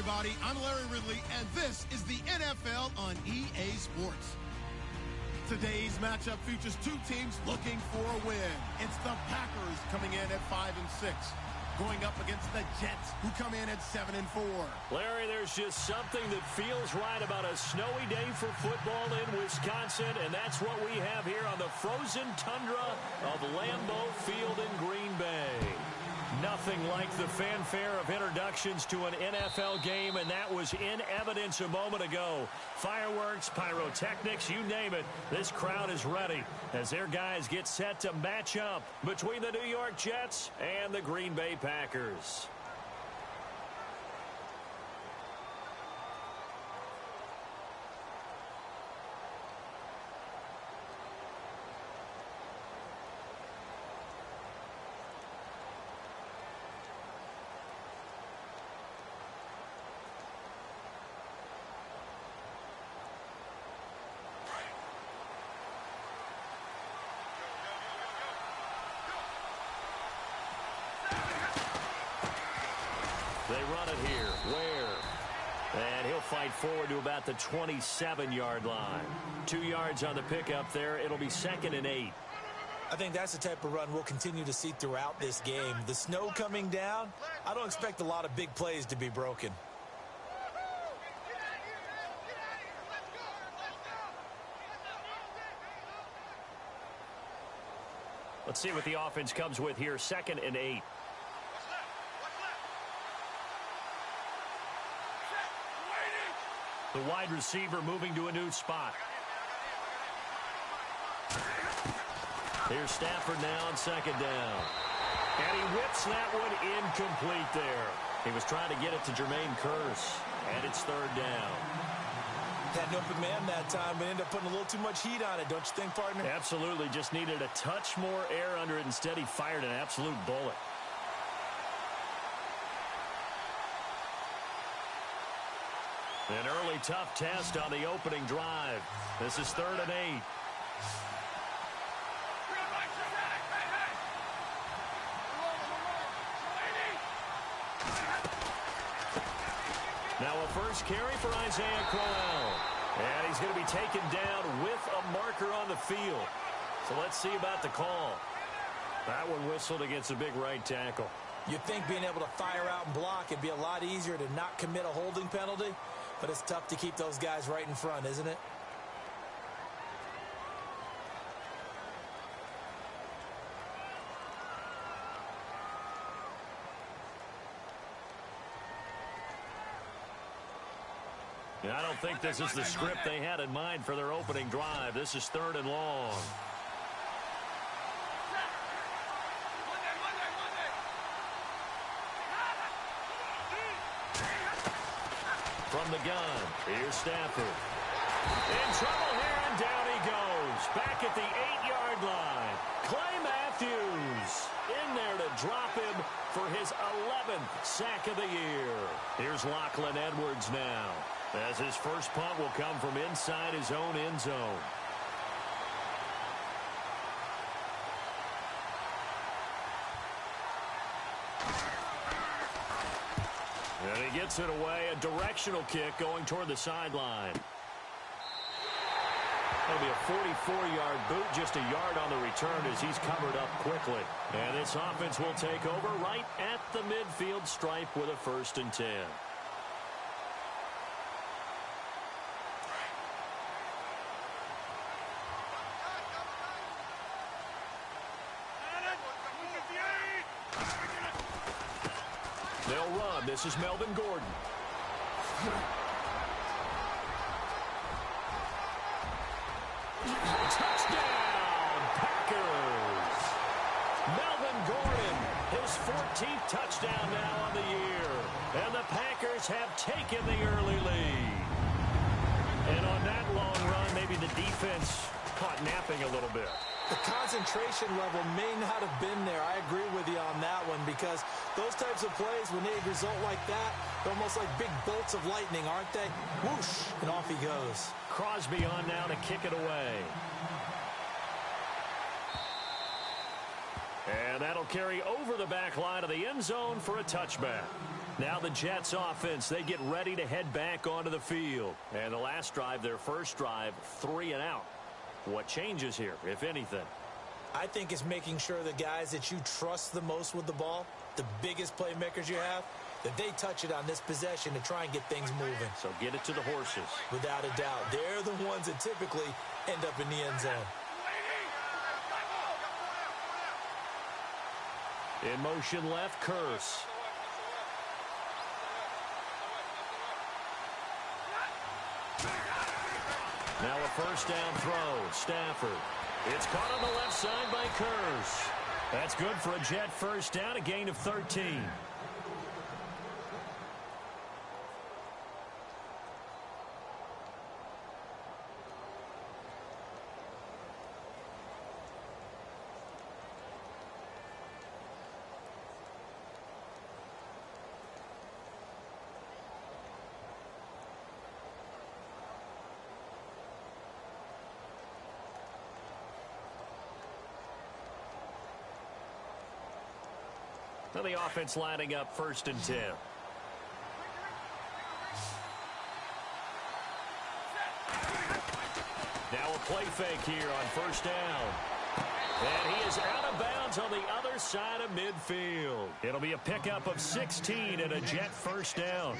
everybody. I'm Larry Ridley, and this is the NFL on EA Sports. Today's matchup features two teams looking for a win. It's the Packers coming in at 5-6, going up against the Jets, who come in at 7-4. Larry, there's just something that feels right about a snowy day for football in Wisconsin, and that's what we have here on the frozen tundra of Lambeau Field in Green Bay. Nothing like the fanfare of introductions to an NFL game, and that was in evidence a moment ago. Fireworks, pyrotechnics, you name it. This crowd is ready as their guys get set to match up between the New York Jets and the Green Bay Packers. They run it here. Where? And he'll fight forward to about the 27-yard line. 2 yards on the pickup there. It'll be 2nd and 8. I think that's the type of run we'll continue to see throughout this game. The snow coming down, I don't expect a lot of big plays to be broken. Let's see what the offense comes with here. 2nd and 8. The wide receiver moving to a new spot. Here's Stafford now on 2nd down. And he whips that one incomplete there. He was trying to get it to Jermaine Kearse. And it's 3rd down. Had an open man that time, but ended up putting a little too much heat on it, don't you think, partner? Absolutely. Just needed a touch more air under it. Instead, he fired an absolute bullet. An early tough test on the opening drive. This is 3rd and 8. Now a first carry for Isaiah Crowell. And he's going to be taken down with a marker on the field. So let's see about the call. That one whistled against a big right tackle. You'd think being able to fire out and block it'd be a lot easier to not commit a holding penalty. But it's tough to keep those guys right in front, isn't it? I don't think this is the script they had in mind for their opening drive. This is 3rd and long. From the gun, here's Stafford. In trouble here, and down he goes. Back at the 8-yard line. Clay Matthews in there to drop him for his 11th sack of the year. Here's Lachlan Edwards now, as his first punt will come from inside his own end zone. And he gets it away, a directional kick going toward the sideline. That'll be a 44-yard boot, just a yard on the return as he's covered up quickly. And this offense will take over right at the midfield stripe with a 1st and 10. They'll run. This is Melvin Gordon. Touchdown, Packers. Melvin Gordon, his 14th touchdown now on the year. And the Packers have taken the early lead. And on that long run, maybe the defense caught napping a little bit. The concentration level may not have been there. I agree with you on that one, because those types of plays, when they result like that, they're almost like big bolts of lightning, aren't they? Whoosh, and off he goes. Crosby on now to kick it away. And that'll carry over the back line of the end zone for a touchback. Now the Jets offense, they get ready to head back onto the field. And the last drive, their first drive, 3 and out. What changes here, if anything? I think it's making sure the guys that you trust the most with the ball, the biggest playmakers you have, that they touch it on this possession to try and get things moving. So get it to the horses. Without a doubt. They're the ones that typically end up in the end zone. In motion left, Curse. Now a first down throw. Stafford. It's caught on the left side by Curse. That's good for a Jet first down, a gain of 13. Now the offense lining up 1st and 10. Now a play fake here on 1st down. And he is out of bounds on the other side of midfield. It'll be a pickup of 16 and a Jet first down.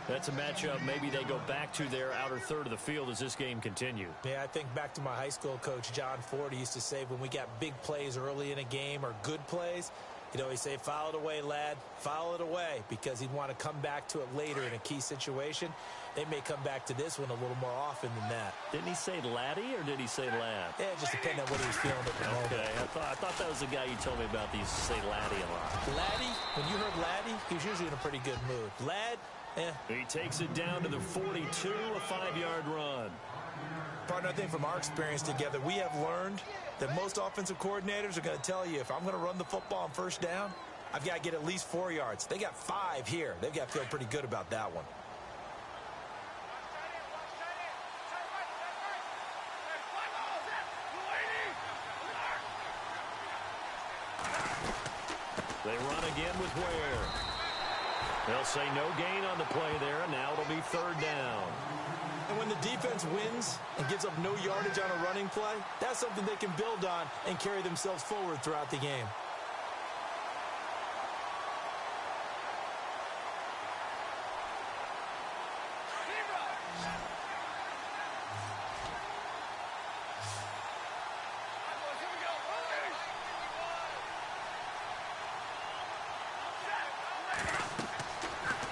That's a matchup maybe they go back to their outer third of the field as this game continues. Yeah, I think back to my high school coach, John Ford. He used to say when we got big plays early in a game or good plays, he'd always say, foul it away, lad. Foul it away, because he'd want to come back to it later in a key situation. They may come back to this one a little more often than that. Didn't he say laddie or did he say lad? Yeah, it just depended on what he was feeling at the moment. Okay, I thought that was the guy you told me about. He used to say laddie a lot. Laddie, when you heard laddie, he was usually in a pretty good mood. Lad, He takes it down to the 42, a 5-yard run. Partner, I think from our experience together, we have learned that most offensive coordinators are going to tell you, if I'm going to run the football on 1st down, I've got to get at least 4 yards. They got 5 here. They've got to feel pretty good about that one. They run again with Ware. They'll say no gain on the play there, and now it'll be 3rd down. And when the defense wins and gives up no yardage on a running play, that's something they can build on and carry themselves forward throughout the game.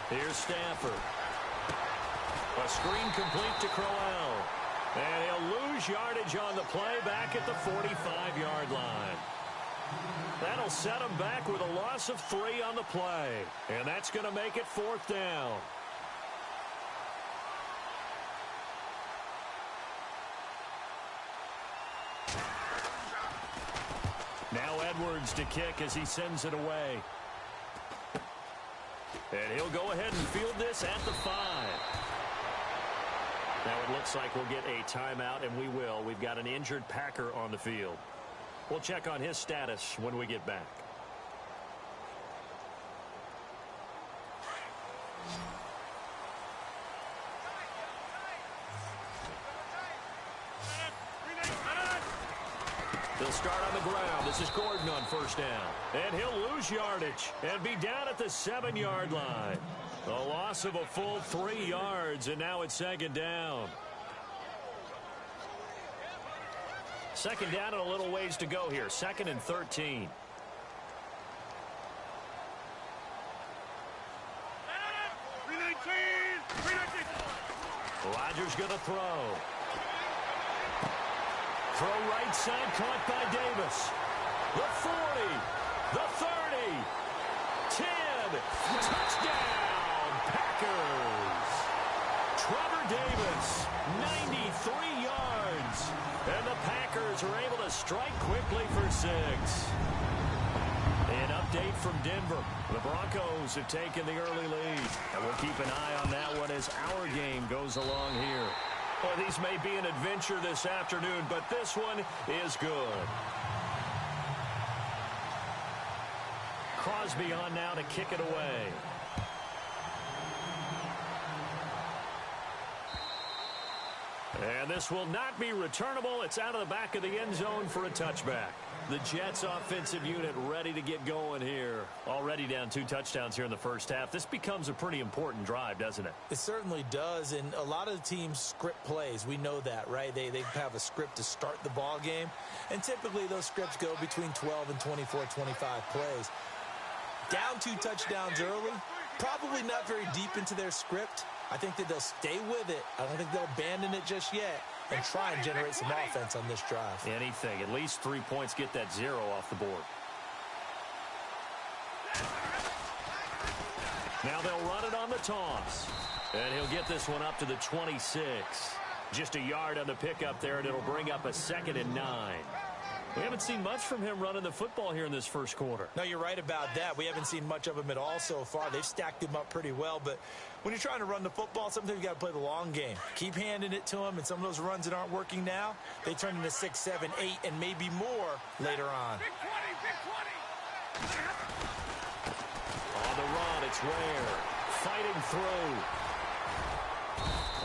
Here's Stafford. A screen complete to Crowell. And he'll lose yardage on the play back at the 45-yard line. That'll set him back with a loss of 3 on the play. And that's going to make it 4th down. Now Edwards to kick as he sends it away. And he'll go ahead and field this at the 5. Now it looks like we'll get a timeout, and we will. We've got an injured Packer on the field. We'll check on his status when we get back. He'll start on the ground. This is Gordon on 1st down. And he'll lose yardage and be down at the 7-yard line. A loss of a full 3 yards, and now it's 2nd down. 2nd down and a little ways to go here. 2nd and 13. Rodgers going to throw. Throw right side, caught by Davis. The 40, the 30, 10, touchdown, Packers. Trevor Davis, 93 yards. And the Packers are able to strike quickly for 6. An update from Denver. The Broncos have taken the early lead. And we'll keep an eye on that one as our game goes along here. Well, these may be an adventure this afternoon, but this one is good. Crosby on now to kick it away. And this will not be returnable. It's out of the back of the end zone for a touchback. The Jets offensive unit ready to get going here. Already down 2 touchdowns here in the first half. This becomes a pretty important drive, doesn't it? It certainly does, and a lot of the teams script plays. We know that, right? They have a script to start the ball game, and typically those scripts go between 12 and 24, 25 plays. Down 2 touchdowns early, probably not very deep into their script. I think that they'll stay with it. I don't think they'll abandon it just yet and try and generate some offense on this drive. Anything. At least 3 points, get that 0 off the board. Now they'll run it on the toss. And he'll get this one up to the 26. Just a yard on the pickup there, and it'll bring up a 2nd and 9. We haven't seen much from him running the football here in this first quarter. No, you're right about that. We haven't seen much of him at all so far. They've stacked him up pretty well, but when you're trying to run the football, sometimes you got to play the long game. Keep handing it to him, and some of those runs that aren't working now, they turn into 6, 7, 8, and maybe more later on. On the run, it's Ware. Fighting through.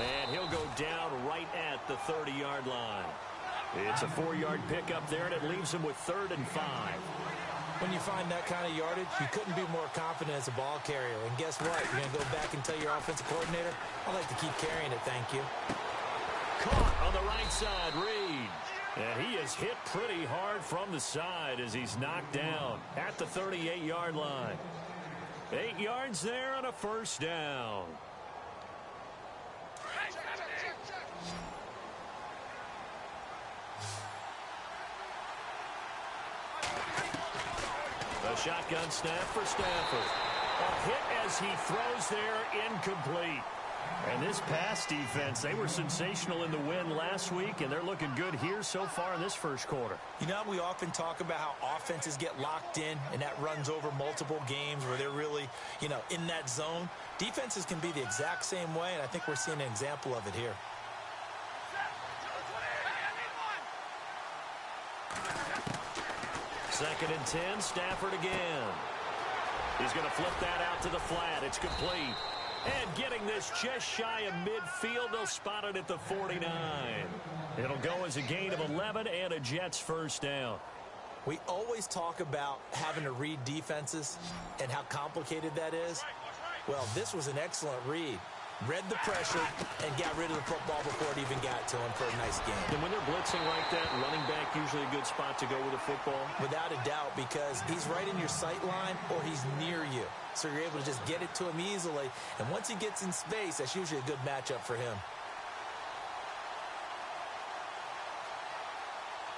And he'll go down right at the 30-yard line. It's a 4-yard pickup there, and it leaves him with 3rd and 5. When you find that kind of yardage, you couldn't be more confident as a ball carrier. And guess what? You're going to go back and tell your offensive coordinator, I'd like to keep carrying it, thank you. Caught on the right side, Reed. And he is hit pretty hard from the side as he's knocked down at the 38-yard line. 8 yards there on a first down. A shotgun snap for Stafford. A hit as he throws there, incomplete. And this pass defense, they were sensational in the win last week, and they're looking good here so far in this first quarter. You know, we often talk about how offenses get locked in, and that runs over multiple games where they're really, in that zone. Defenses can be the exact same way, and I think we're seeing an example of it here. Second and 10, Stafford again. He's going to flip that out to the flat. It's complete. And getting this just shy of midfield, they'll spot it at the 49. It'll go as a gain of 11 and a Jets first down. We always talk about having to read defenses and how complicated that is. Well, this was an excellent read. Read the pressure and got rid of the football before it even got to him for a nice game. And when they're blitzing like that, running back usually a good spot to go with the football? Without a doubt, because he's right in your sight line or he's near you. So you're able to just get it to him easily. And once he gets in space, that's usually a good matchup for him.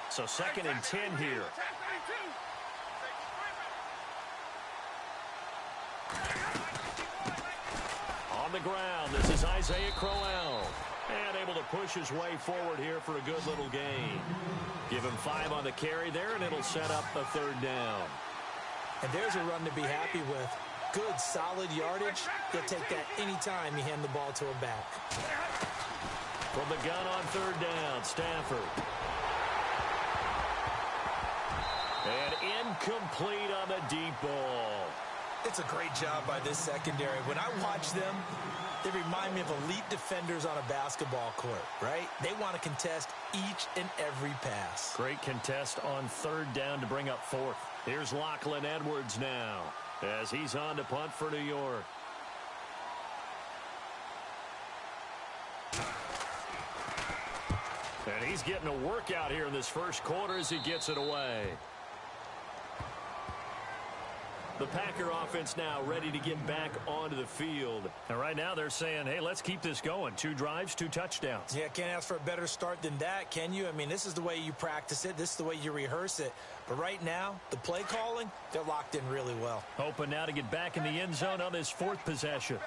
So 2nd and 10 here. On the ground, this is Isaiah Crowell. And able to push his way forward here for a good little gain. Give him 5 on the carry there, and it'll set up a 3rd down. And there's a run to be happy with. Good, solid yardage. He'll take that anytime you hand the ball to him back. From the gun on 3rd down, Stafford. And incomplete on the deep ball. It's a great job by this secondary. When I watch them, they remind me of elite defenders on a basketball court, right? They want to contest each and every pass. Great contest on 3rd down to bring up 4th. Here's Lachlan Edwards now as he's on to punt for New York. And he's getting a workout here in this first quarter as he gets it away. The Packer offense now ready to get back onto the field. And right now they're saying, hey, let's keep this going. 2 drives, 2 touchdowns. Yeah, can't ask for a better start than that, can you? I mean, this is the way you practice it. This is the way you rehearse it. But right now, the play calling, they're locked in really well. Hoping now to get back in the end zone on this 4th possession.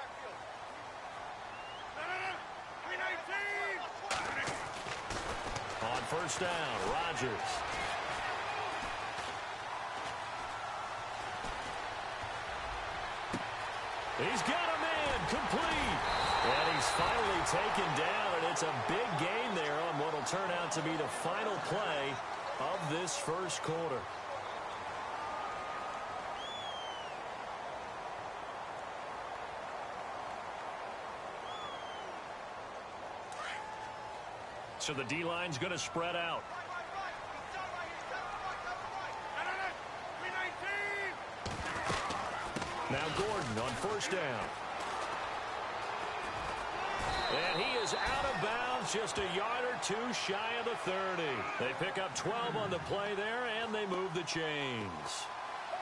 On 1st down, Rodgers. He's got a man, complete. And he's finally taken down, and it's a big gain there on what will turn out to be the final play of this first quarter. So the D-line's going to spread out. Now Gordon on first down. And he is out of bounds, just a yard or two shy of the 30. They pick up 12 on the play there, and they move the chains.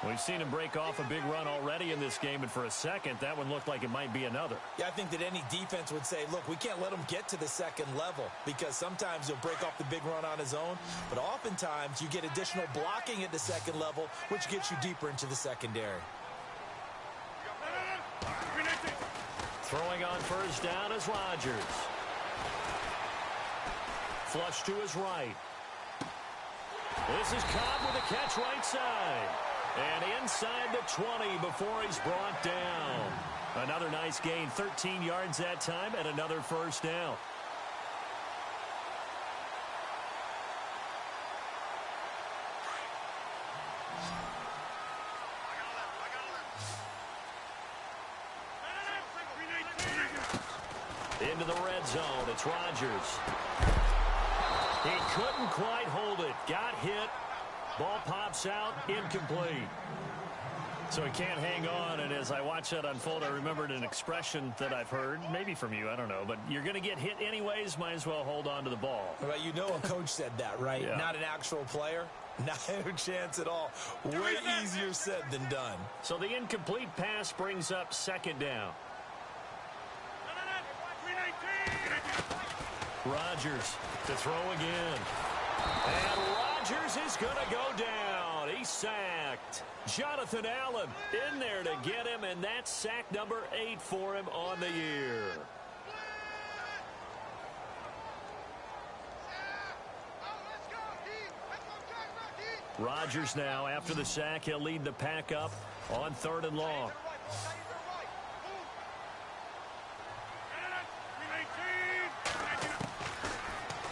We've seen him break off a big run already in this game, and for a second, that one looked like it might be another. Yeah, I think that any defense would say, look, we can't let him get to the second level, because sometimes he'll break off the big run on his own, but oftentimes you get additional blocking at the second level, which gets you deeper into the secondary. Throwing on first down is Rodgers. Flush to his right. This is Cobb with a catch right side. And inside the 20 before he's brought down. Another nice gain, 13 yards that time, and another first down. Into the red zone, it's Rodgers. He couldn't quite hold it. Got hit. Ball pops out, incomplete. So he can't hang on, and as I watch that unfold, I remembered an expression that I've heard, maybe from you, I don't know, but you're going to get hit anyways, might as well hold on to the ball. Well, you know a coach said that, right? Yeah. Not an actual player. Not a chance at all. Way easier said than done. So the incomplete pass brings up second down. Rodgers to throw again. And Rodgers is going to go down. He's sacked. Jonathan Allen in there to get him, and that's sack number 8 for him on the year. Rodgers now, after the sack, he'll lead the pack up on 3rd and long.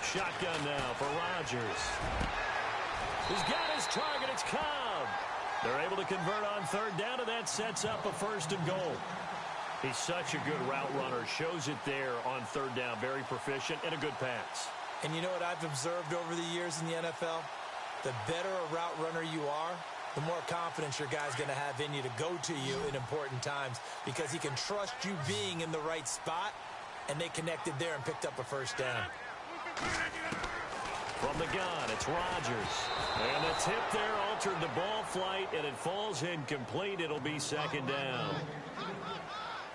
Shotgun now for Rodgers. He's got his target. It's Cobb. They're able to convert on 3rd down, and that sets up a 1st and goal. He's such a good route runner. Shows it there on 3rd down. Very proficient and a good pass. And you know what I've observed over the years in the NFL? The better a route runner you are, the more confidence your guy's going to have in you to go to you in important times, because he can trust you being in the right spot, and they connected there and picked up a 1st down. From the gun, it's Rodgers. And the tip there altered the ball flight, and it falls incomplete. It'll be 2nd down.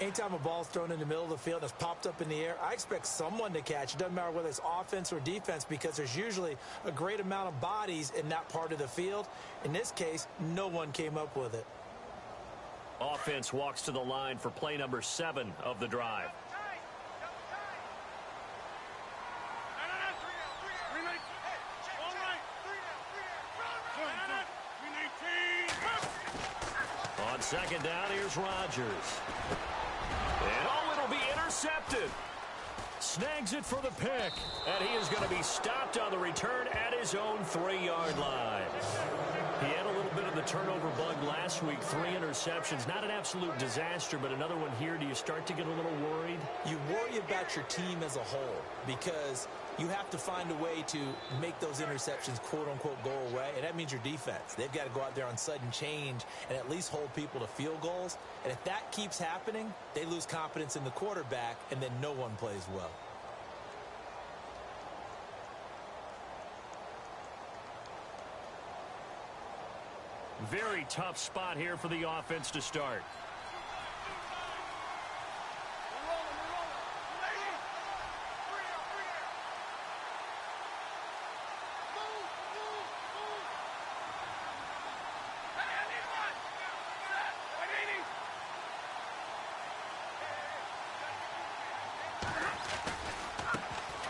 Anytime a ball's thrown in the middle of the field and it's popped up in the air, I expect someone to catch. It doesn't matter whether it's offense or defense, because there's usually a great amount of bodies in that part of the field. In this case, no one came up with it. Offense walks to the line for play number 7 of the drive. On 2nd down, here's Rodgers. And it'll be intercepted. Snags it for the pick. And he is going to be stopped on the return at his own 3-yard line. He had a little bit of the turnover bug last week. 3 interceptions. Not an absolute disaster, but another one here. Do you start to get a little worried? You worry about your team as a whole, because you have to find a way to make those interceptions, quote-unquote, go away, and that means your defense. They've got to go out there on sudden change and at least hold people to field goals. And if that keeps happening, they lose confidence in the quarterback, and then no one plays well. Very tough spot here for the offense to start.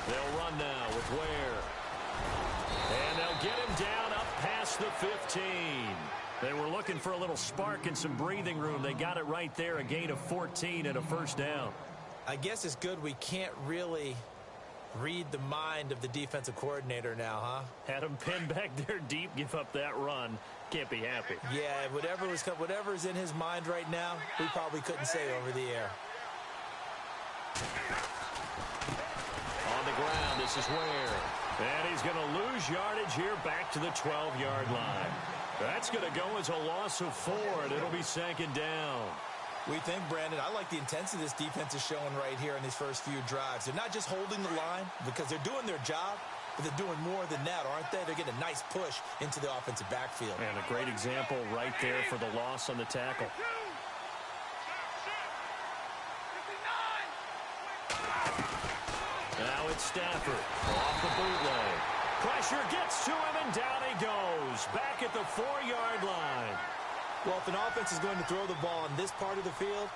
They'll run now with Ware. And they'll get him down up past the 15. They were looking for a little spark and some breathing room. They got it right there, a gain of 14 and a 1st down. I guess it's good we can't really read the mind of the defensive coordinator now, huh? Had him pinned back there deep, give up that run. Can't be happy. Yeah, whatever's in his mind right now, we probably couldn't say over the air. On the ground, this is Ware. And he's going to lose yardage here back to the 12-yard line. That's going to go as a loss of 4, and it'll be second down. We think, Brandon, I like the intensity this defense is showing right here in these first few drives. They're not just holding the line because they're doing their job, but they're doing more than that, aren't they? They're getting a nice push into the offensive backfield. And a great example right there for the loss on the tackle. Now it's Stafford off the bootleg. Pressure gets to him, and down he goes. Back at the 4-yard line. Well, if an offense is going to throw the ball on this part of the field,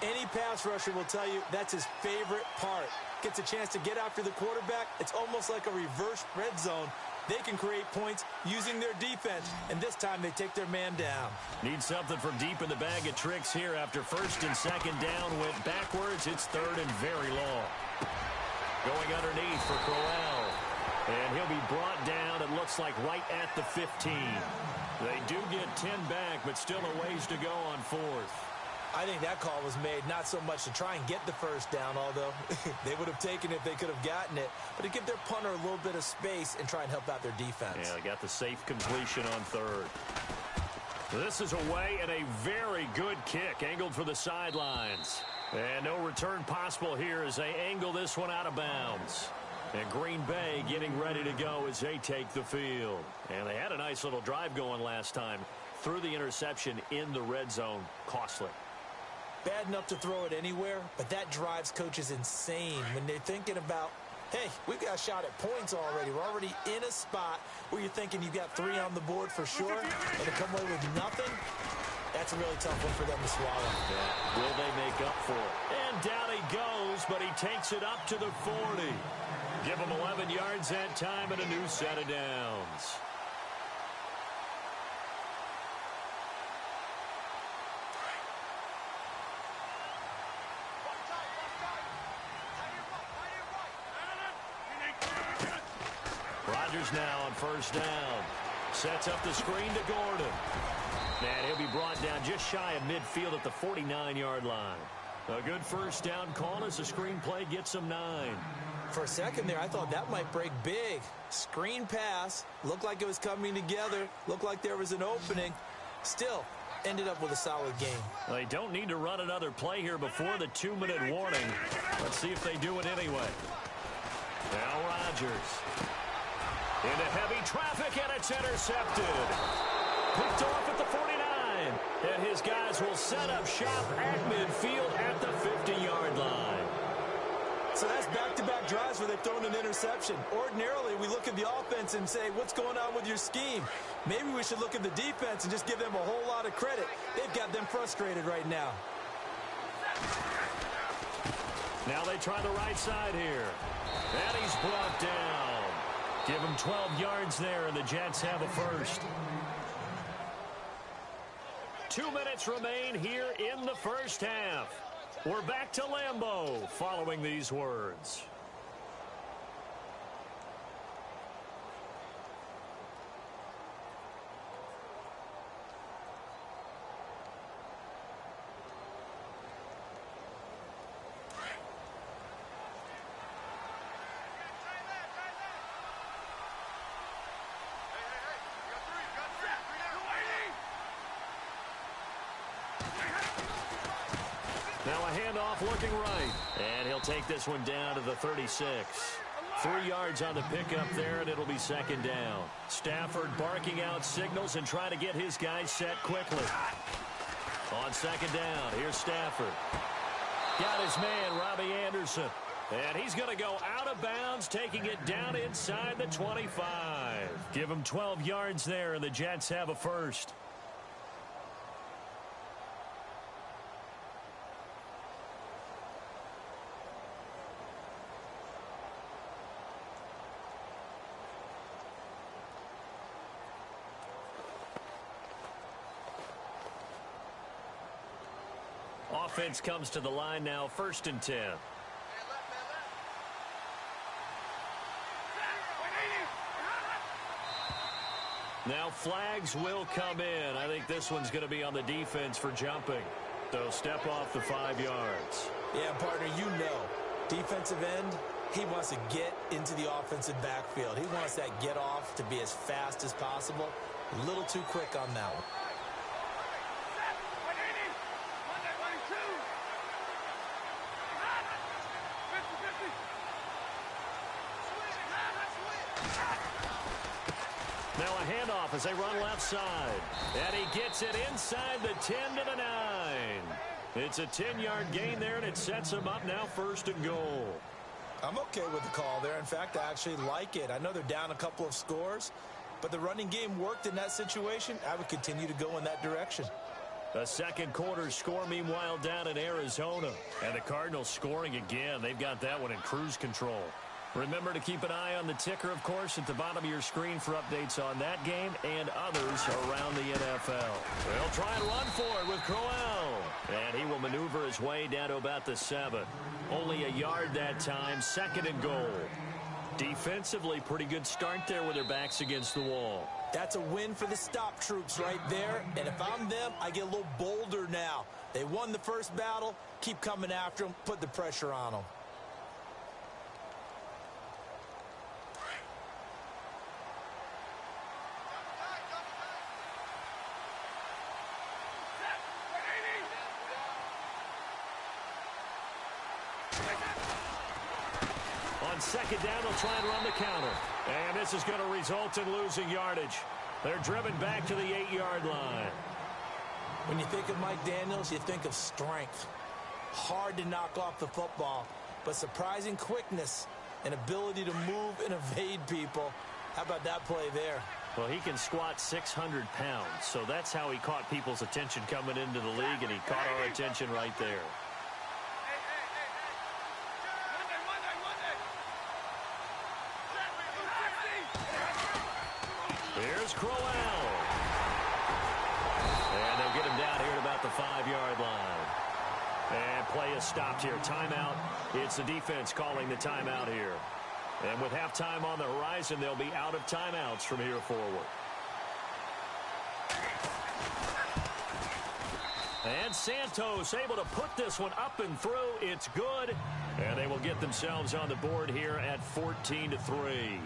any pass rusher will tell you that's his favorite part. Gets a chance to get after the quarterback. It's almost like a reverse red zone. They can create points using their defense, and this time they take their man down. Need something from deep in the bag of tricks here after first and second down went backwards. It's third and very long. Going underneath for Crowell. And he'll be brought down, it looks like, right at the 15. They do get 10 back, but still a ways to go on fourth. I think that call was made not so much to try and get the first down, although they would have taken it if they could have gotten it, but to give their punter a little bit of space and try and help out their defense. Yeah, they got the safe completion on third. This is away and a very good kick, angled for the sidelines. And no return possible here as they angle this one out of bounds. And Green Bay getting ready to go as they take the field. And they had a nice little drive going last time. Threw the interception in the red zone. Costly. Bad enough to throw it anywhere, but that drives coaches insane when they're thinking about, hey, we've got a shot at points already. We're already in a spot where you're thinking you've got 3 on the board for sure, and to come away with nothing, that's a really tough one for them to swallow. Yeah. Will they make up for it? And down he goes, but he takes it up to the 40. Give him 11 yards that time and a new set of downs. Rodgers now on first down. Sets up the screen to Gordon. And he'll be brought down just shy of midfield at the 49-yard line. A good first down call as the screen play gets him 9. For a second there, I thought that might break big. Screen pass. Looked like it was coming together. Looked like there was an opening. Still, ended up with a solid game. They don't need to run another play here before the 2-minute warning. Let's see if they do it anyway. Now Rodgers. Into heavy traffic, and it's intercepted. Picked off at the 49. And his guys will set up shop at midfield at the 50-yard line. So that's back-to-back drives where they've thrown an interception. Ordinarily, we look at the offense and say, what's going on with your scheme? Maybe we should look at the defense and just give them a whole lot of credit. They've got them frustrated right now. Now they try the right side here. And he's brought down. Give him 12 yards there, and the Jets have a first. 2 minutes remain here in the first half. We're back to Lambeau following these words. Now a handoff looking right. And he'll take this one down to the 36. 3 yards on the pickup there, and it'll be second down. Stafford barking out signals and trying to get his guys set quickly. On second down, here's Stafford. Got his man, Robbie Anderson. And he's going to go out of bounds, taking it down inside the 25. Give him 12 yards there, and the Jets have a first. Offense comes to the line now, 1st and 10. Now flags will come in. I think this one's going to be on the defense for jumping. So step off the 5 yards. Yeah, partner, you know. Defensive end, He wants to get into the offensive backfield. He wants that get off to be as fast as possible. A little too quick on that one. Now a handoff as they run left side. And he gets it inside the 10 to the 9. It's a 10-yard gain there, and it sets him up now 1st and goal. I'm okay with the call there. In fact, I actually like it. I know they're down a couple of scores, but the running game worked in that situation. I would continue to go in that direction. The second quarter score, meanwhile, down in Arizona. And the Cardinals scoring again. They've got that one in cruise control. Remember to keep an eye on the ticker, of course, at the bottom of your screen for updates on that game and others around the NFL. They'll try and run for it with Crowell. And he will maneuver his way down to about the 7. Only a yard that time, 2nd and goal. Defensively, pretty good start there with their backs against the wall. That's a win for the stop troops right there. And if I'm them, I get a little bolder now. They won the first battle. Keep coming after them. Put the pressure on them. On 2nd down, they'll try and run the counter. And this is going to result in losing yardage. They're driven back to the 8-yard line. When you think of Mike Daniels, you think of strength. Hard to knock off the football, but surprising quickness and ability to move and evade people. How about that play there? Well, he can squat 600 pounds, so that's how he caught people's attention coming into the league, and he caught our attention right there. Here's Crowell. And they'll get him down here at about the 5-yard line. And play is stopped here. Timeout. It's the defense calling the timeout here. And with halftime on the horizon, they'll be out of timeouts from here forward. And Santos able to put this one up and through. It's good. And they will get themselves on the board here at 14-3.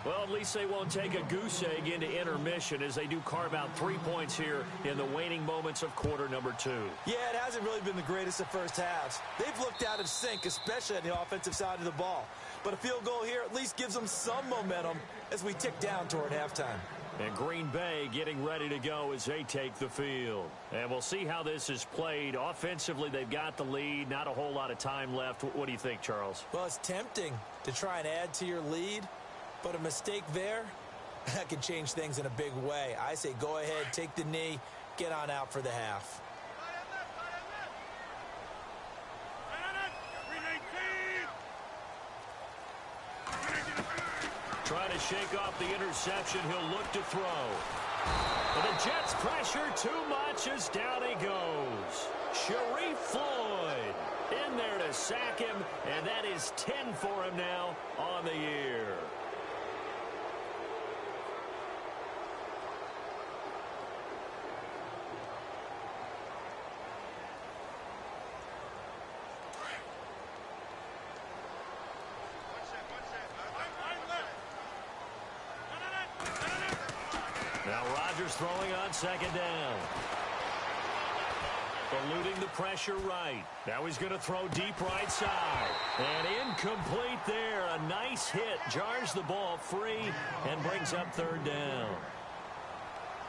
Well, at least they won't take a goose egg into intermission as they do carve out 3 points here in the waning moments of quarter number 2. Yeah, it hasn't really been the greatest of first halves. They've looked out of sync, especially on the offensive side of the ball. But a field goal here at least gives them some momentum as we tick down toward halftime. And Green Bay getting ready to go as they take the field. And we'll see how this is played. Offensively, they've got the lead. Not a whole lot of time left. What do you think, Charles? Well, it's tempting to try and add to your lead. But a mistake there, that could change things in a big way. I say go ahead, take the knee, get on out for the half. Trying to shake off the interception. He'll look to throw. But the Jets pressure too much as down he goes. Sharif Floyd in there to sack him, and that is 10 for him now on the year. Now Rodgers throwing on 2nd down. Eluding the pressure right. Now he's going to throw deep right side. And incomplete there. A nice hit. Jars the ball free and brings up 3rd down.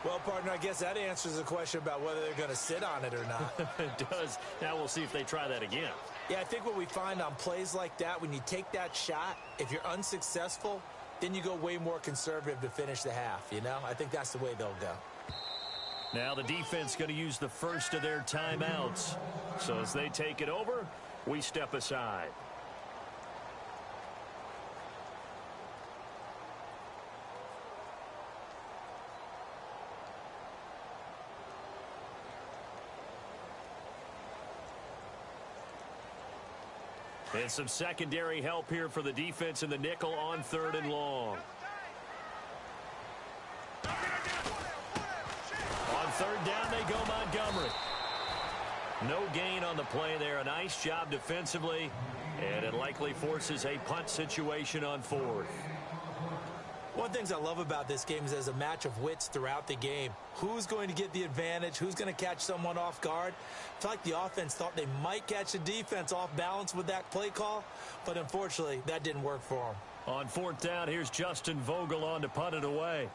Well, partner, I guess that answers the question about whether they're going to sit on it or not. It does. Now we'll see if they try that again. Yeah, I think what we find on plays like that, when you take that shot, if you're unsuccessful, then you go way more conservative to finish the half, you know? I think that's the way they'll go. Now the defense going to use the first of their timeouts. So as they take it over, we step aside. And some secondary help here for the defense in the nickel on 3rd and long. On 3rd down, they go Montgomery. No gain on the play there. A nice job defensively. And it likely forces a punt situation on 4th. One of the things I love about this game is there's a match of wits throughout the game. Who's going to get the advantage? Who's going to catch someone off guard? I feel like the offense thought they might catch the defense off balance with that play call, but unfortunately, that didn't work for them. On 4th down, here's Justin Vogel on to punt it away.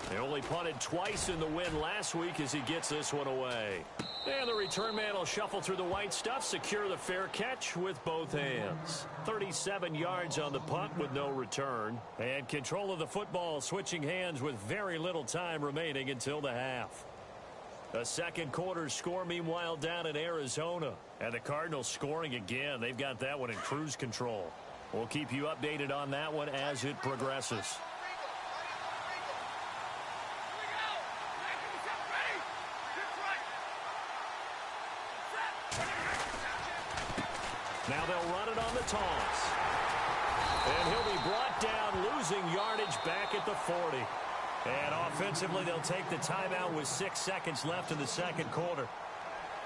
They only punted twice in the win last week as he gets this one away. And the return man will shuffle through the white stuff, secure the fair catch with both hands. 37 yards on the punt with no return. And control of the football switching hands with very little time remaining until the half. The second quarter score, meanwhile, down in Arizona. And the Cardinals scoring again. They've got that one in cruise control. We'll keep you updated on that one as it progresses. Now they'll run it on the toss. And he'll be brought down, losing yardage back at the 40. And offensively, they'll take the timeout with 6 seconds left in the second quarter.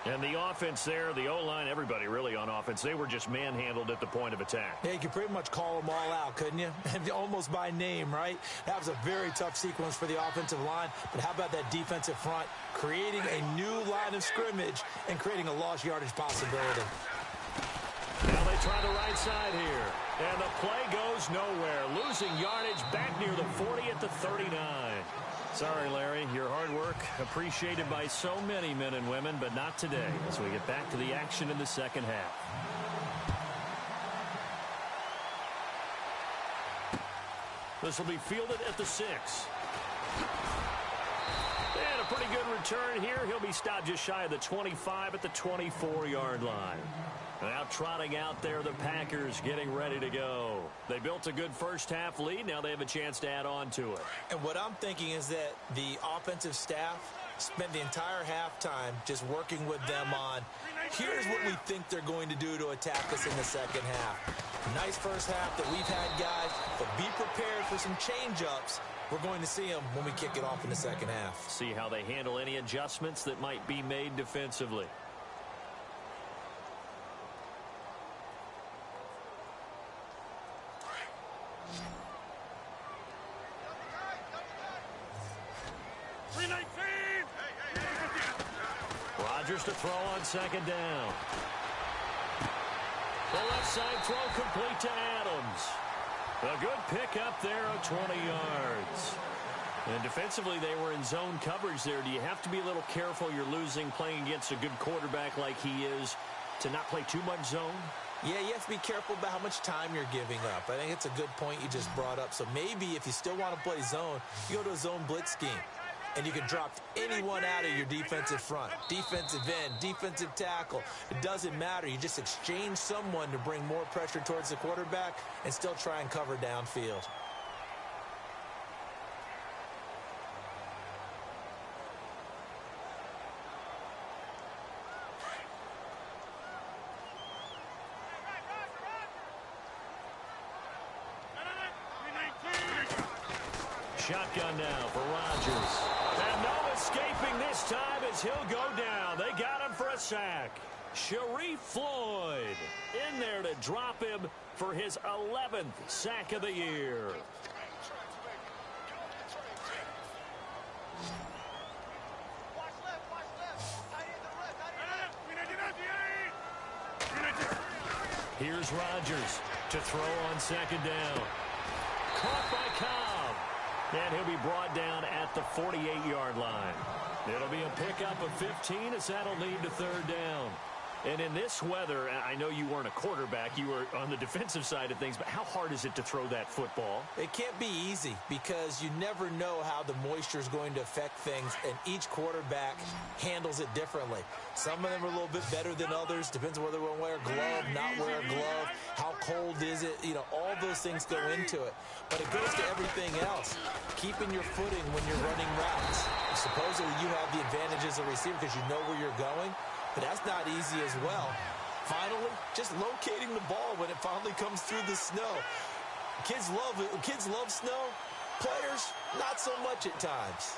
And the offense there, the O-line, everybody really on offense, they were just manhandled at the point of attack. Yeah, you could pretty much call them all out, couldn't you? Almost by name, right? That was a very tough sequence for the offensive line. But how about that defensive front creating a new line of scrimmage and creating a lost yardage possibility? Now they try the right side here. And the play goes nowhere. Losing yardage back near the 40 at the 39. Sorry, Larry. Your hard work appreciated by so many men and women, but not today as we get back to the action in the second half. This will be fielded at the 6. And a pretty good return here. He'll be stopped just shy of the 25 at the 24-yard line. Now trotting out there, the Packers getting ready to go. They built a good first-half lead. Now they have a chance to add on to it. And what I'm thinking is that the offensive staff spent the entire halftime just working with them on, here's what we think they're going to do to attack us in the second half. Nice first half that we've had, guys, but be prepared for some change-ups. We're going to see them when we kick it off in the second half. See how they handle any adjustments that might be made defensively. Rodgers to throw on second down. The left side throw complete to Adams. A good pickup there of 20 yards. And defensively, they were in zone coverage there. Do you have to be a little careful? You're losing playing against a good quarterback like he is to not play too much zone? Yeah, you have to be careful about how much time you're giving up. I think it's a good point you just brought up. So maybe if you still want to play zone, you go to a zone blitz scheme. And you can drop anyone out of your defensive front. Defensive end, defensive tackle. It doesn't matter. You just exchange someone to bring more pressure towards the quarterback and still try and cover downfield. Shotgun now for Rodgers. And no escaping this time as he'll go down. They got him for a sack. Sharif Floyd in there to drop him for his 11th sack of the year. Here's Rodgers to throw on second down. Caught by Cobb. And he'll be brought down at the 48-yard line. It'll be a pickup of 15 as that'll lead to third down. And in this weather, I know you weren't a quarterback. You were on the defensive side of things. But how hard is it to throw that football? It can't be easy because you never know how the moisture is going to affect things. And each quarterback handles it differently. Some of them are a little bit better than others. Depends on whether we're wearing a glove, not wear a glove. How cold is it? You know, all those things go into it. But it goes to everything else. Keeping your footing when you're running routes. Supposedly you have the advantage as a receiver because you know where you're going. But that's not easy as well. Finally, just locating the ball when it finally comes through the snow. Kids love it. Kids love snow. Players, not so much at times.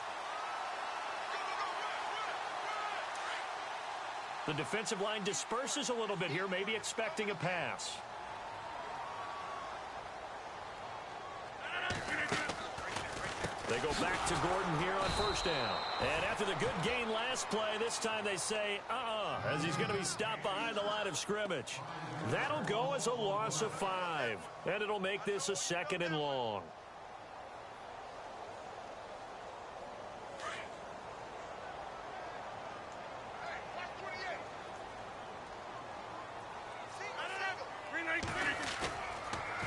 The defensive line disperses a little bit here, maybe expecting a pass. They go back to Gordon here on first down. And after the good gain last play, this time they say, as he's going to be stopped behind the line of scrimmage. That'll go as a loss of 5. And it'll make this a 2nd and long.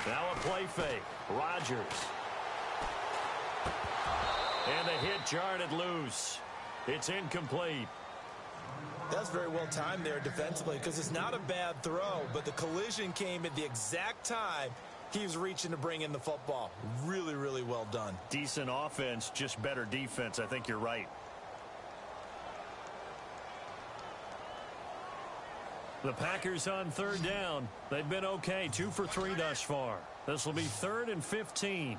Now a play fake. Rodgers. And the hit jarred loose. It's incomplete. That's very well timed there defensively because it's not a bad throw, but the collision came at the exact time he was reaching to bring in the football. Really, really well done. Decent offense, just better defense. I think you're right. The Packers on 3rd down. They've been okay, 2 for 3 thus far. This will be 3rd and 15.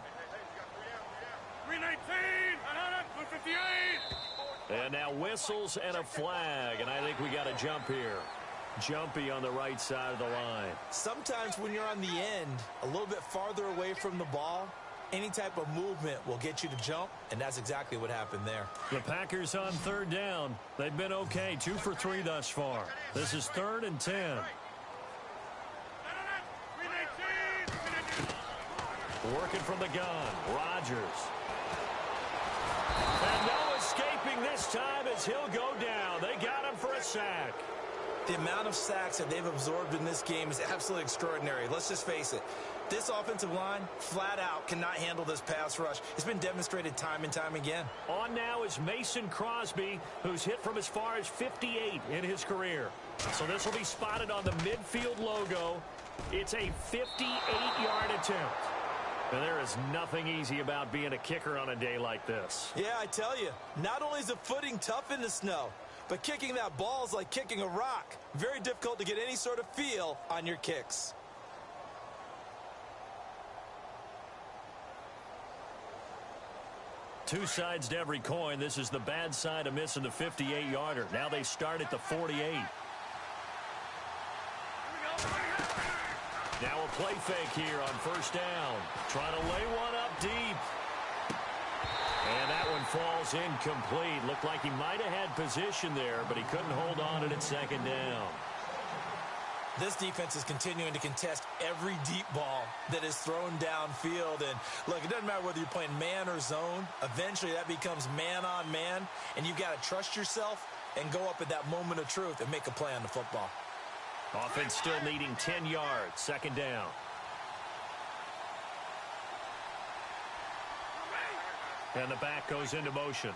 319, 158. And now whistles and a flag, and I think we got a jump here. Jumpy on the right side of the line. Sometimes when you're on the end, a little bit farther away from the ball, any type of movement will get you to jump, and that's exactly what happened there. The Packers on 3rd down. They've been okay, 2 for 3 thus far. This is 3rd and 10. Working from the gun, Rodgers. And no escaping this time as he'll go down. They got him for a sack. The amount of sacks that they've absorbed in this game is absolutely extraordinary. Let's just face it. This offensive line, flat out, cannot handle this pass rush. It's been demonstrated time and time again. On now is Mason Crosby, who's hit from as far as 58 in his career. So this will be spotted on the midfield logo. It's a 58-yard attempt. And there is nothing easy about being a kicker on a day like this. Yeah, I tell you, not only is the footing tough in the snow, but kicking that ball is like kicking a rock. Very difficult to get any sort of feel on your kicks. Two sides to every coin. This is the bad side of missing the 58-yarder. Now they start at the 48. Now a play fake here on first down. Trying to lay one up deep. And that one falls incomplete. Looked like he might have had position there, but he couldn't hold on to it at 2nd down. This defense is continuing to contest every deep ball that is thrown downfield. And look, it doesn't matter whether you're playing man or zone. Eventually that becomes man on man, and you've got to trust yourself and go up at that moment of truth and make a play on the football. Offense still needing 10 yards. 2nd down. And the back goes into motion.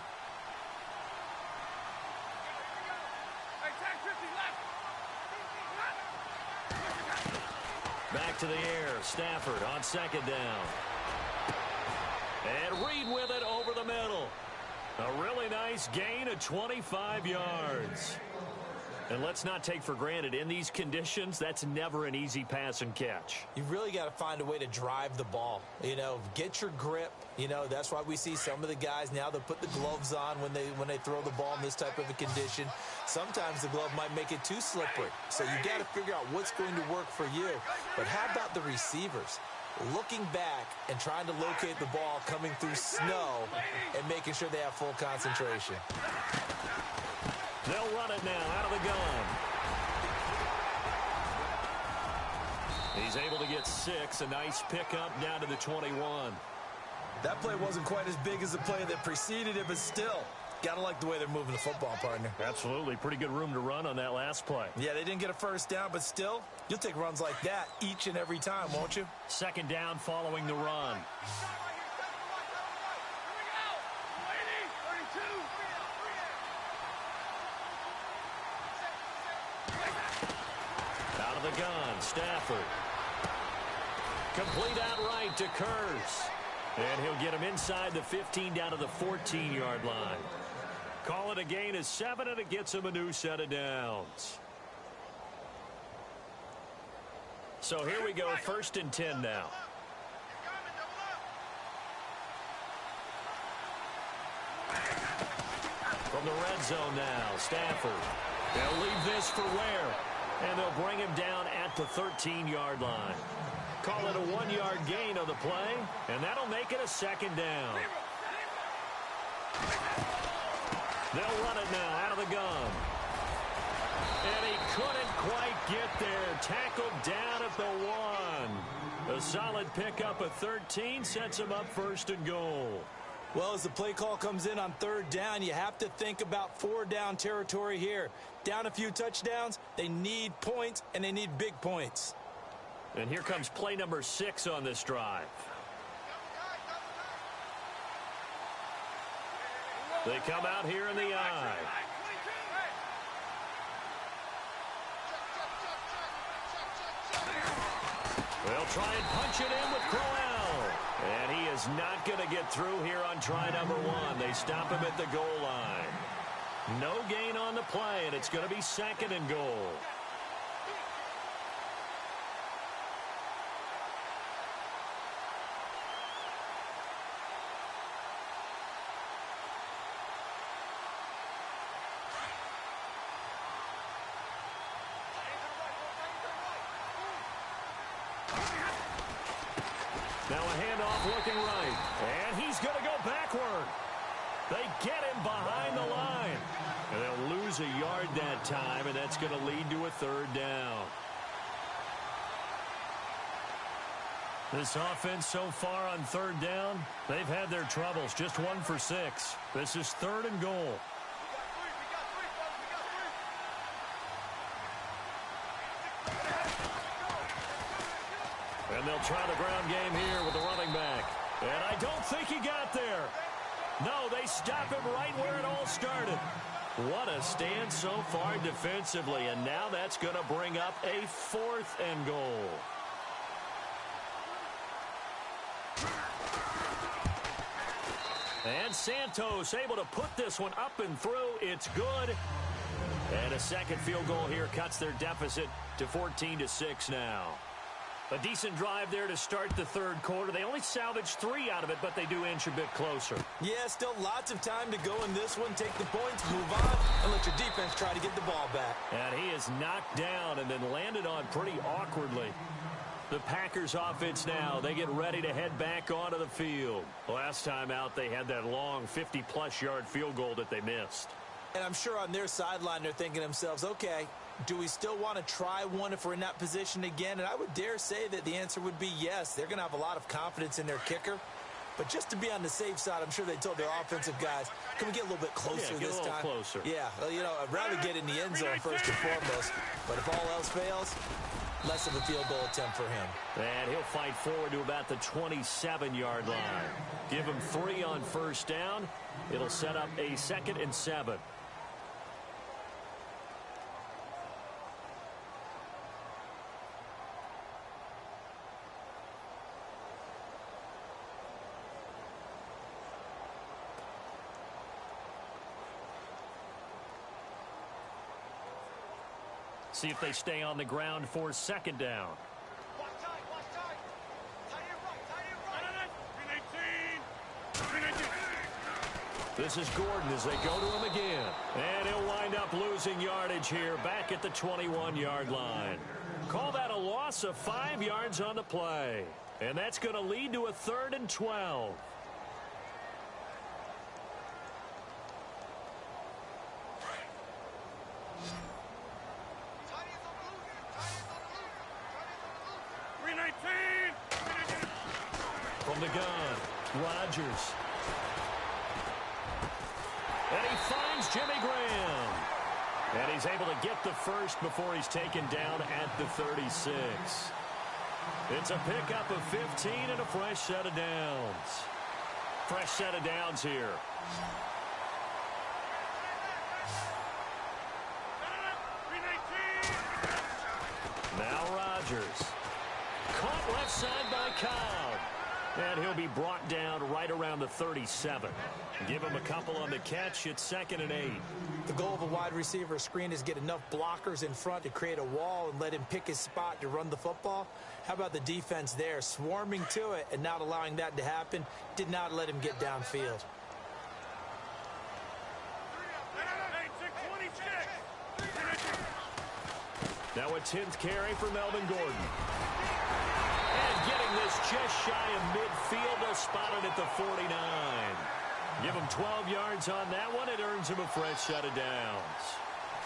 Back to the air. Stafford on 2nd down. And Reed with it over the middle. A really nice gain of 25 yards. And let's not take for granted, in these conditions, that's never an easy pass and catch. You really got to find a way to drive the ball. You know, get your grip. You know, that's why we see some of the guys now that put the gloves on when they throw the ball in this type of a condition. Sometimes the glove might make it too slippery. So you got to figure out what's going to work for you. But how about the receivers? Looking back and trying to locate the ball coming through snow and making sure they have full concentration. They'll run it now out of the gun. He's able to get 6. A nice pickup down to the 21. That play wasn't quite as big as the play that preceded it, but still, got to like the way they're moving the football, partner. Absolutely. Pretty good room to run on that last play. Yeah, they didn't get a first down, but still, you'll take runs like that each and every time, won't you? 2nd down following the run. Out of the gun, Stafford. Complete outright to Kurz. And he'll get him inside the 15 down to the 14-yard line. Call it a gain of 7, and it gets him a new set of downs. So here we go, 1st and 10 now. From the red zone now, Stafford. They'll leave this for Ware, and they'll bring him down at the 13-yard line. Call it a 1-yard gain on the play, and that'll make it a second down. They'll run it now out of the gun. And he couldn't quite get there. Tackled down at the 1. A solid pickup of 13 sets him up first and goal. Well, as the play call comes in on third down, you have to think about 4-down territory here. Down a few touchdowns, they need points, and they need big points. And here comes play number 6 on this drive. They come out here in the eye. They'll try and punch it in with Crowell. And he is not going to get through here on try number 1. They stop him at the goal line. No gain on the play, and it's going to be second and goal. Now a handoff looking right. And he's going to go backward. They get him behind the line. And they'll lose a yard that time, and that's going to lead to a third down. This offense so far on third down, they've had their troubles. Just 1 for 6. This is third and goal. And they'll try the ground game here with the running back. And I don't think he got there. No, they stop him right where it all started. What a stand so far defensively. And now that's going to bring up a 4th and goal. And Santos able to put this one up and through. It's good. And a second field goal here cuts their deficit to 14-6 now. A decent drive there to start the third quarter. They only salvaged 3 out of it, but they do inch a bit closer. Yeah, still lots of time to go in this one. Take the points, move on, and let your defense try to get the ball back. And he is knocked down and then landed on pretty awkwardly. The Packers offense now, they get ready to head back onto the field. Last time out, they had that long 50-plus yard field goal that they missed. And I'm sure on their sideline they're thinking to themselves, okay, do we still want to try one if we're in that position again? And I would dare say that the answer would be yes. They're going to have a lot of confidence in their kicker. But just to be on the safe side, I'm sure they told their offensive guys, can we get a little bit closer this time? Get a little closer. Yeah, well, you know, I'd rather get in the end zone first and foremost. But if all else fails, less of a field goal attempt for him. And he'll fight forward to about the 27-yard line. Give him 3 on first down. It'll set up a 2nd and 7. See if they stay on the ground for second down. This is Gordon as they go to him again. And he'll wind up losing yardage here back at the 21-yard line. Call that a loss of 5 yards on the play. And that's going to lead to a 3rd and 12. From the gun, Rodgers. And he finds Jimmy Graham. And he's able to get the first before he's taken down at the 36. It's a pickup of 15 and a fresh set of downs. Fresh set of downs here. Now Rodgers. Caught left side by Cobb. And he'll be brought down right around the 37. Give him a couple on the catch. It's 2nd and 8. The goal of a wide receiver screen is get enough blockers in front to create a wall and let him pick his spot to run the football. How about the defense there? Swarming to it and not allowing that to happen. Did not let him get downfield. Now a 10th carry for Melvin Gordon. And getting this just shy of midfield. They'll spot it at the 49. Give him 12 yards on that one. It earns him a fresh set of downs.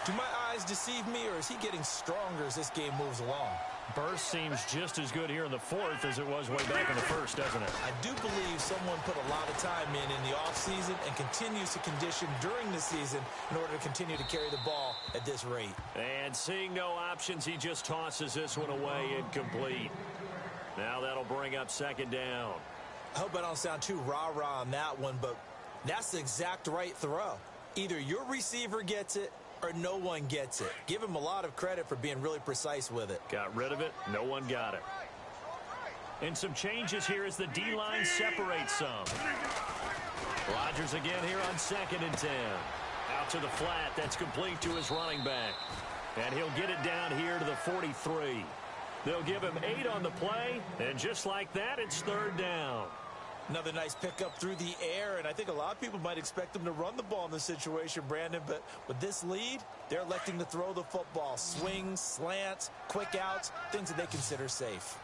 Do my eyes deceive me, or is he getting stronger as this game moves along? Burst seems just as good here in the fourth as it was way back in the first, doesn't it? I do believe someone put a lot of time in the offseason and continues to condition during the season in order to continue to carry the ball at this rate. And seeing no options, he just tosses this one away incomplete. Now that'll bring up second down. I hope I don't sound too rah-rah on that one, but that's the exact right throw. Either your receiver gets it or no one gets it. Give him a lot of credit for being really precise with it. Got rid of it. No one got it. And some changes here as the D-line separates some. Rodgers again here on 2nd and 10. Out to the flat. That's complete to his running back. And he'll get it down here to the 43. They'll give him 8 on the play. And just like that, it's 3rd down. Another nice pickup through the air, and I think a lot of people might expect them to run the ball in this situation, Brandon, but with this lead, they're electing to throw the football. Swings, slants, quick outs, things that they consider safe.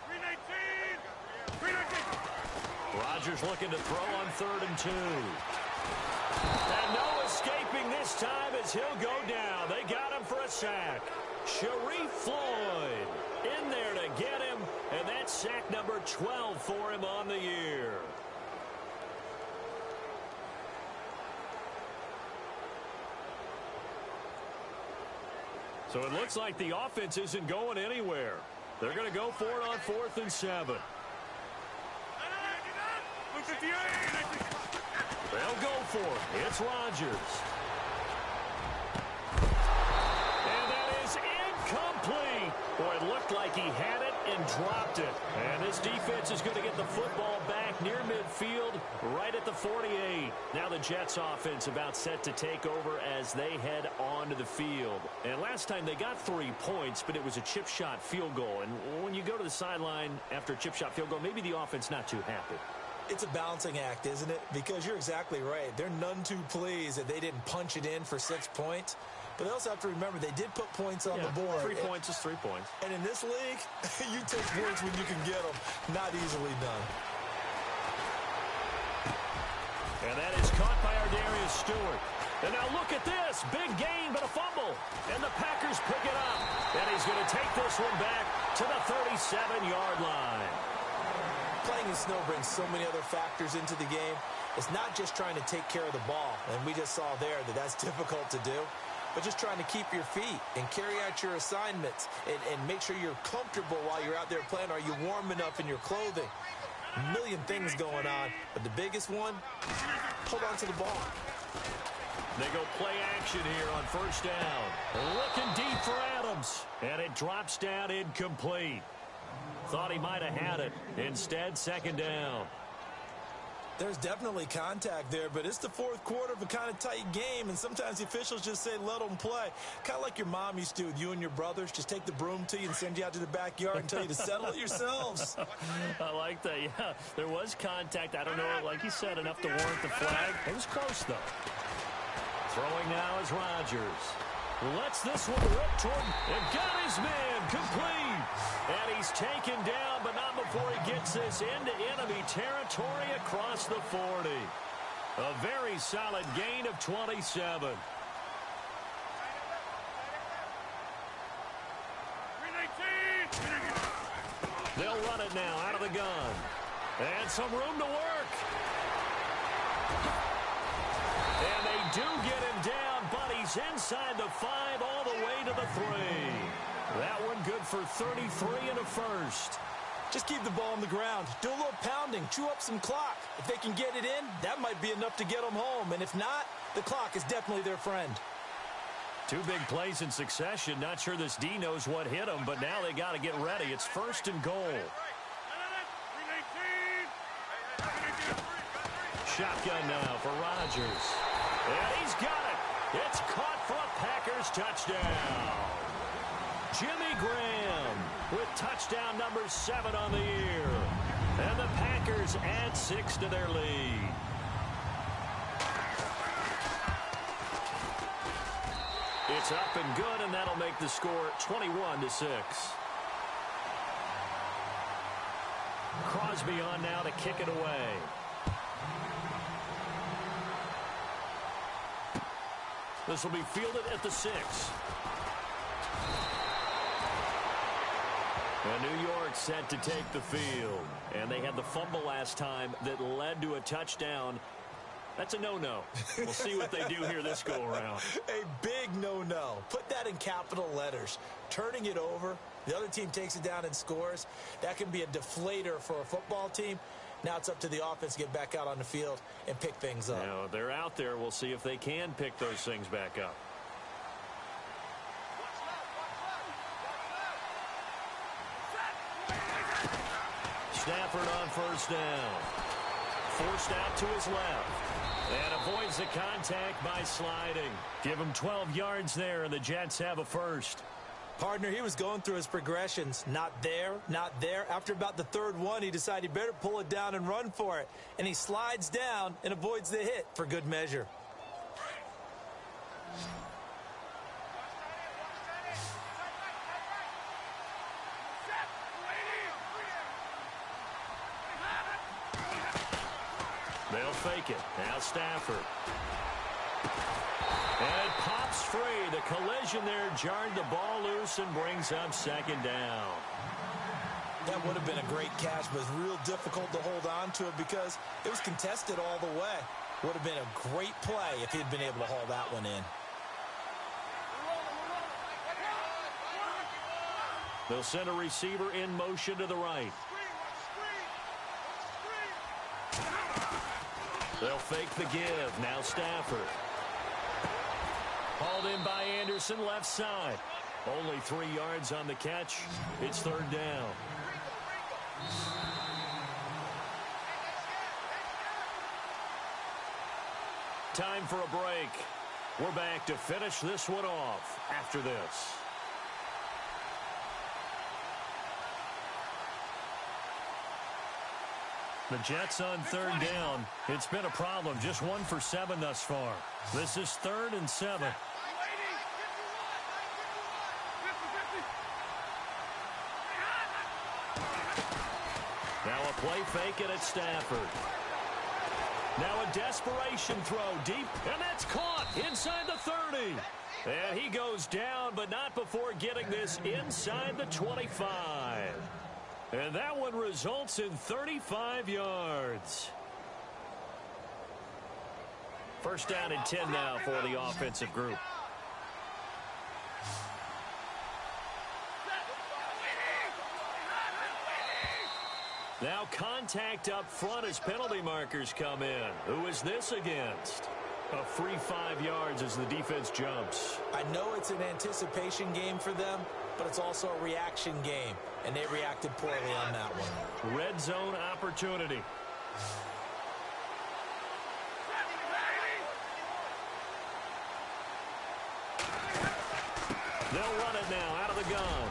319. Rodgers looking to throw on 3rd and 2. And no escaping this time as he'll go down. They got him for a sack. Sharif Floyd in there to get him, and that's sack number 12 for him on the year. So it looks like the offense isn't going anywhere. They're going to go for it on 4th and 7. They'll go for it. It's Rodgers. And that is incomplete. Boy, it looked like he had it and dropped it. And this defense is going to get the football back near midfield, right at the 48. Now the Jets offense about set to take over as they head onto the field. And last time they got 3 points, but it was a chip shot field goal. And when you go to the sideline after a chip shot field goal, maybe the offense not too happy. It's a balancing act, isn't it? Because you're exactly right. They're none too pleased that they didn't punch it in for 6 points. But they also have to remember they did put points on the board. 3 points is 3 points. And in this league, you take points when you can get them. Not easily done. And that is caught by our Darius Stewart. And now look at this. Big gain, but a fumble. And the Packers pick it up. And he's going to take this one back to the 37-yard line. Playing in snow brings so many other factors into the game. It's not just trying to take care of the ball. And we just saw there that that's difficult to do. But just trying to keep your feet and carry out your assignments and make sure you're comfortable while you're out there playing. Are you warm enough in your clothing? A million things going on. But the biggest one, hold on to the ball. They go play action here on 1st down. Looking deep for Adams. And it drops down incomplete. Thought he might have had it. Instead, 2nd down. There's definitely contact there, but it's the 4th quarter of a kind of tight game, and sometimes the officials just say, let them play. Kind of like your mom used to with you and your brothers. Just take the broom to you and send you out to the backyard and tell you to settle it yourselves. I like that, yeah. There was contact. I don't know, like you said, enough to warrant the flag. It was close, though. Throwing now is Rodgers. Lets this one rip toward and got his man complete. And he's taken down, but not before he gets this into enemy territory across the 40. A very solid gain of 27. They'll run it now out of the gun. And some room to work. And they do get him down, but he's inside the 5 all the way to the 3. That one good for 33 and a first. Just keep the ball on the ground. Do a little pounding. Chew up some clock. If they can get it in, that might be enough to get them home. And if not, the clock is definitely their friend. 2 big plays in succession. Not sure this D knows what hit him, but now they got to get ready. It's 1st and goal. Shotgun now for Rodgers. And he's got it. It's caught for a Packers touchdown. Jimmy Graham with touchdown number 7 on the year. And the Packers add 6 to their lead. It's up and good, and that'll make the score 21-6. Crosby on now to kick it away. This will be fielded at the 6. And New York set to take the field. And they had the fumble last time that led to a touchdown. That's a no-no. We'll see what they do here this go-around. A big no-no. Put that in capital letters. Turning it over, the other team takes it down and scores. That can be a deflator for a football team. Now it's up to the offense to get back out on the field and pick things up. Now, they're out there. We'll see if they can pick those things back up. Stafford on first down. Forced out to his left. And avoids the contact by sliding. Give him 12 yards there, and the Jets have a first. Partner, he was going through his progressions. Not there, not there. After about the third one, he decided he better pull it down and run for it. And he slides down and avoids the hit for good measure. They'll fake it. Now Stafford. And it pops free. The collision there jarred the ball loose and brings up second down. That would have been a great catch, but it's real difficult to hold on to it because it was contested all the way. Would have been a great play if he'd been able to haul that one in. They'll send a receiver in motion to the right. They'll fake the give. Now Stafford. Hauled in by Anderson, left side. Only 3 yards on the catch. It's third down. Time for a break. We're back to finish this one off after this. The Jets on third down. It's been a problem. Just 1 for 7 thus far. This is 3rd and 7. Now a play fake and it's Stafford. Now a desperation throw deep, and that's caught inside the 30. And he goes down, but not before getting this inside the 25. And that one results in 35 yards. First down and 10 now for the offensive group. Now contact up front as penalty markers come in. Who is this against? A free 5 yards as the defense jumps. I know it's an anticipation game for them, but it's also a reaction game, and they reacted poorly on that one. Red zone opportunity. They'll run it now out of the gun.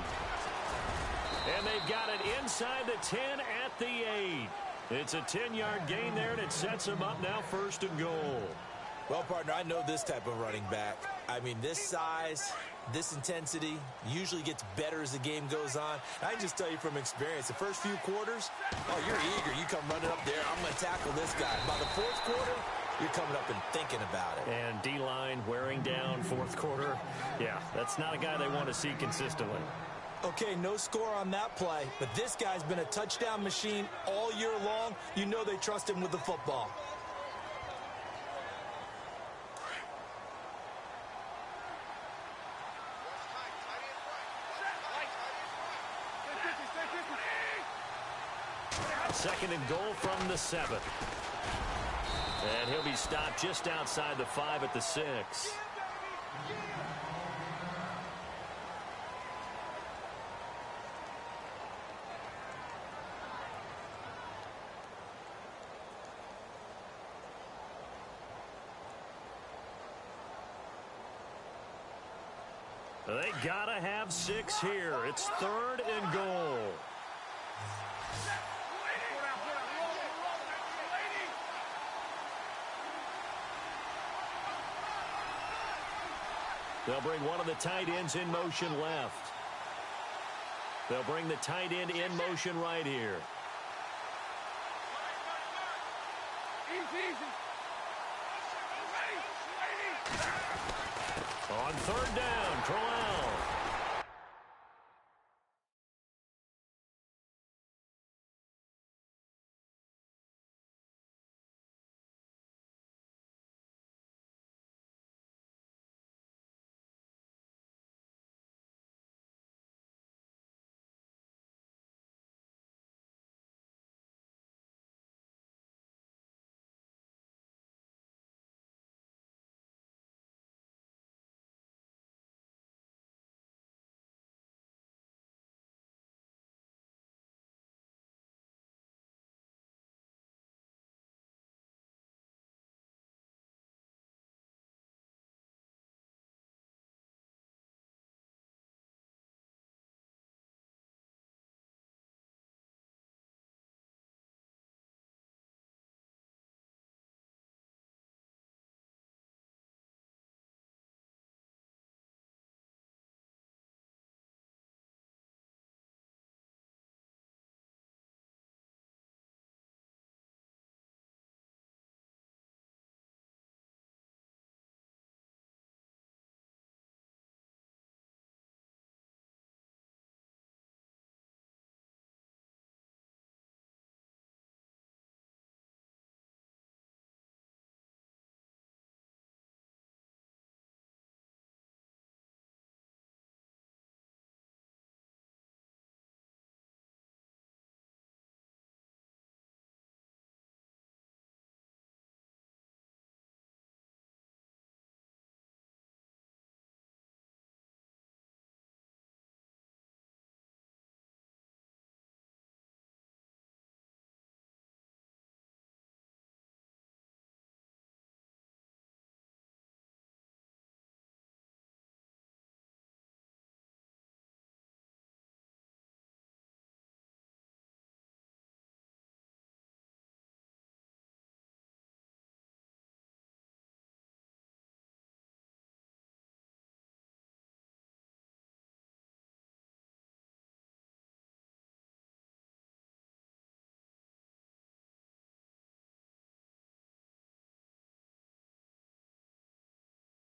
And they've got it inside the 10 at the 8. It's a 10-yard gain there, and it sets them up now 1st and goal. Well, partner, I know this type of running back. I mean, this size, this intensity usually gets better as the game goes on. I can just tell you from experience, the first few quarters, oh, you're eager. You come running up there, I'm going to tackle this guy. By the 4th quarter, you're coming up and thinking about it. And D-line wearing down 4th quarter. Yeah, that's not a guy they want to see consistently. Okay, no score on that play, but this guy's been a touchdown machine all year long. You know they trust him with the football. Second and goal from the 7. And he'll be stopped just outside the 5 at the 6. They gotta have 6 here. It's 3rd and goal. They'll bring one of the tight ends in motion left. They'll bring the tight end in motion right here. On third down, Crowell.